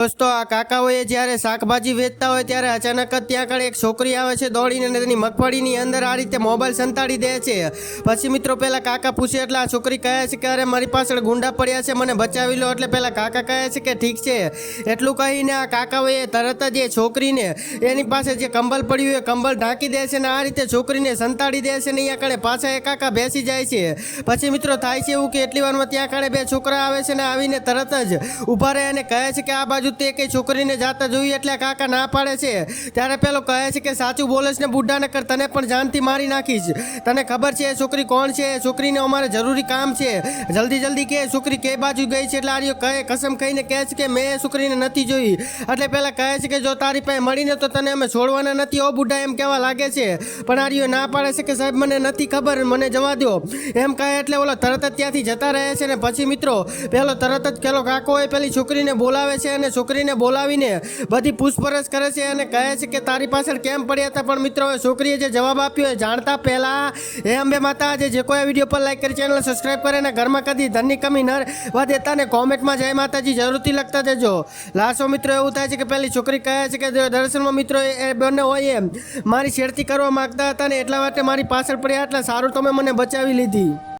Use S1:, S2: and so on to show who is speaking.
S1: દોસ્તો આ કાકાઓએ જ્યારે શાકભાજી વેચતા હોય ત્યારે અચાનક જ ત્યાં આગળ એક છોકરી આવે છે દોડીને અને તેની મગફળીની અંદર આ રીતે મોબાઈલ સંતાડી દે છે। પછી મિત્રો પહેલાં કાકા પૂછે એટલે આ છોકરી કહે છે કે અરે મારી પાછળ ગુંડા પડ્યા છે, મને બચાવી લો। એટલે પહેલાં કાકા કહે છે કે ઠીક છે। એટલું કહીને આ કાકાઓએ તરત જ એ છોકરીને એની પાસે જે કંબલ પડ્યું એ કંબલ ઢાંકી દે છે અને આ રીતે છોકરીને સંતાડી દે છે ને અહીંયા આગળ પાછા એ કાકા બેસી જાય છે। પછી મિત્રો થાય છે એવું કે એટલી વારમાં ત્યાં આગળ બે છોકરા આવે છે ને આવીને તરત જ ઊભા રહે અને કહે છે કે આ બાજુ તે કઈ છોકરીને જાતા જોઈએ એટલે કાકા ના પાડે છે। ત્યારે પેલો કહે છે કે સાચું બોલે છે ને બુઢા ન કર, તને પણ જાનથી મારી નાખીશ। તને ખબર છે એ છોકરી કોણ છે? એ છોકરીને અમારે જરૂરી કામ છે, જલ્દી કે છોકરી કઈ બાજુ ગઈ છે? એટલે આર્યો કહે કસમ ખાઈને કહે છે કે મેં એ છોકરીને નથી જોઈ। એટલે પેલા કહે છે કે જો તારી પાસે મળીને તો તને અમે છોડવાના નથી ઓ બુઢા, એમ કહેવા લાગે છે। પણ આર્યો ના પાડે છે કે સાહેબ મને નથી ખબર, મને જવા દો એમ કહે એટલે ઓલો તરત જ ત્યાંથી જતા રહે છે। ને પછી મિત્રો પેલો તરત જ પેલો કાકો એ પેલી છોકરીને બોલાવે છે અને છોકરીને બોલાવીને બધી પૂછપરછ કરે છે અને કહે છે કે તારી પાછળ કેમ પડ્યા હતા? પણ મિત્રો છોકરીએ જે જવાબ આપ્યો એ જાણતા પહેલા હે અંબે માતા જે કોઈ વિડીયો પર લાઈક કરી ચેનલ સબસ્ક્રાઈબ કરે ને ઘરમાં કદી ધનની કમી ન રહેવા દેતા ને કોમેન્ટમાં જય માતાજી જરૂરથી લખતા જજો। લાસ્ટો મિત્રો એવું થાય છે કે પેલી છોકરી કહે છે કે દરઅસલમાં મિત્રો એ બંને હોય એમ મારી છેડતી કરવા માંગતા હતા ને એટલા માટે મારી પાછળ પડ્યા, એટલે સારું તમે મને બચાવી લીધી।